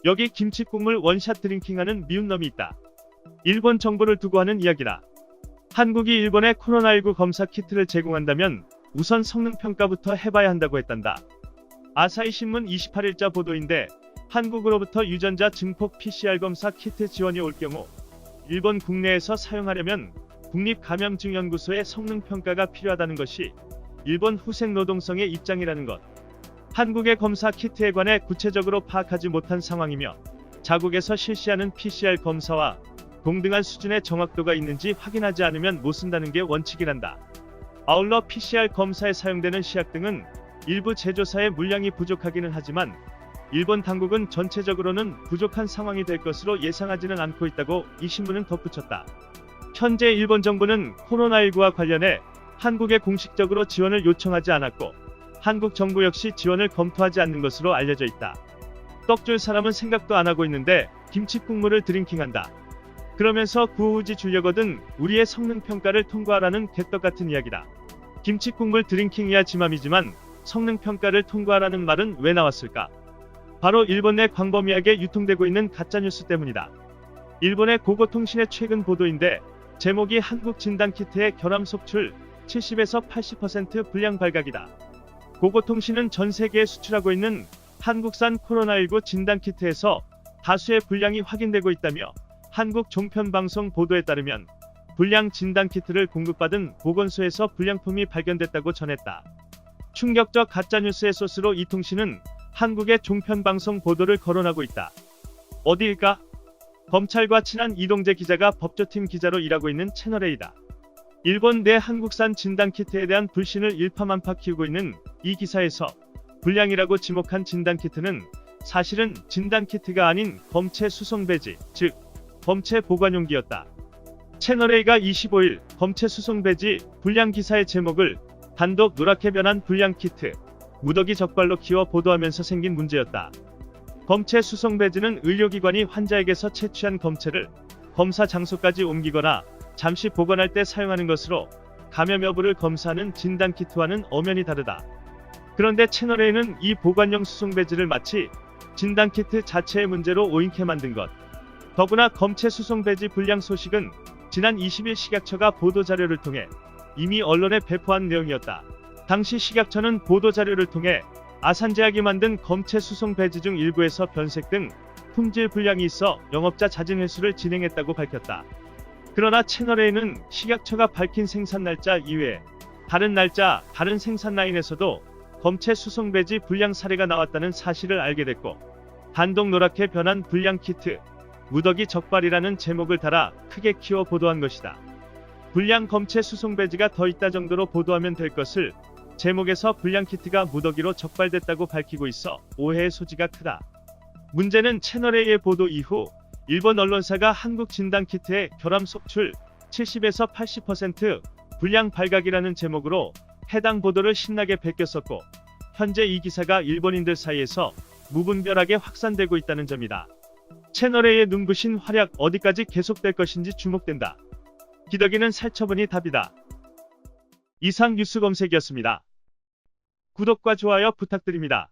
여기 김치 국물 원샷 드링킹하는 미운 놈이 있다. 일본 정부를 두고 하는 이야기다. 한국이 일본에 코로나19 검사 키트를 제공한다면 우선 성능평가부터 해봐야 한다고 했단다. 아사히신문 28일자 보도인데 한국으로부터 유전자 증폭 PCR 검사 키트 지원이 올 경우 일본 국내에서 사용하려면 국립감염증연구소의 성능평가가 필요하다는 것이 일본 후생노동성의 입장이라는 것. 한국의 검사 키트에 관해 구체적으로 파악하지 못한 상황이며 자국에서 실시하는 PCR 검사와 동등한 수준의 정확도가 있는지 확인하지 않으면 못 쓴다는 게 원칙이란다. 아울러 PCR 검사에 사용되는 시약 등은 일부 제조사의 물량이 부족하기는 하지만 일본 당국은 전체적으로는 부족한 상황이 될 것으로 예상하지는 않고 있다고 이 신문은 덧붙였다. 현재 일본 정부는 코로나19와 관련해 한국에 공식적으로 지원을 요청하지 않았고 한국 정부 역시 지원을 검토하지 않는 것으로 알려져 있다. 떡 줄 사람은 생각도 안 하고 있는데 김치 국물을 드링킹한다. 그러면서 구호우지 주려거든 우리의 성능평가를 통과하라는 개떡 같은 이야기다. 김치 국물 드링킹이야 지맘이지만 성능평가를 통과하라는 말은 왜 나왔을까? 바로 일본 내 광범위하게 유통되고 있는 가짜뉴스 때문이다. 일본의 고고통신의 최근 보도인데 제목이 한국 진단키트의 결함 속출 70에서 80% 불량 발각이다. 고고통신은 전 세계에 수출하고 있는 한국산 코로나19 진단키트에서 다수의 불량이 확인되고 있다며 한국 종편방송 보도에 따르면 불량 진단키트를 공급받은 보건소에서 불량품이 발견됐다고 전했다. 충격적 가짜뉴스의 소스로 이 통신은 한국의 종편방송 보도를 거론하고 있다. 어디일까? 검찰과 친한 이동재 기자가 법조팀 기자로 일하고 있는 채널A다. 일본 내 한국산 진단키트에 대한 불신을 일파만파 키우고 있는 이 기사에서 불량이라고 지목한 진단키트는 사실은 진단키트가 아닌 검체 수송배지, 즉 검체 보관용기였다. 채널A가 25일 검체 수송배지 불량 기사의 제목을 단독 노랗게 변한 불량키트, 무더기 적발로 키워 보도하면서 생긴 문제였다. 검체 수송배지는 의료기관이 환자에게서 채취한 검체를 검사 장소까지 옮기거나 잠시 보관할 때 사용하는 것으로 감염 여부를 검사하는 진단키트와는 엄연히 다르다. 그런데 채널A는 이 보관용 수송배지를 마치 진단키트 자체의 문제로 오인케 만든 것. 더구나 검체 수송배지 불량 소식은 지난 20일 식약처가 보도자료를 통해 이미 언론에 배포한 내용이었다. 당시 식약처는 보도자료를 통해 아산제약이 만든 검체 수송배지 중 일부에서 변색 등 품질 불량이 있어 영업자 자진 회수를 진행했다고 밝혔다. 그러나 채널A는 식약처가 밝힌 생산 날짜 이외에 다른 날짜, 다른 생산 라인에서도 검체 수송배지 불량 사례가 나왔다는 사실을 알게 됐고 단독 노랗게 변한 불량 키트, 무더기 적발이라는 제목을 달아 크게 키워 보도한 것이다. 불량 검체 수송배지가 더 있다 정도로 보도하면 될 것을 제목에서 불량 키트가 무더기로 적발됐다고 밝히고 있어 오해의 소지가 크다. 문제는 채널A의 보도 이후 일본 언론사가 한국 진단키트의 결함 속출 70에서 80% 불량 발각이라는 제목으로 해당 보도를 신나게 베꼈었고 현재 이 기사가 일본인들 사이에서 무분별하게 확산되고 있다는 점이다. 채널A의 눈부신 활약 어디까지 계속될 것인지 주목된다. 기더기는 살처분이 답이다. 이상 뉴스 검색이었습니다. 구독과 좋아요 부탁드립니다.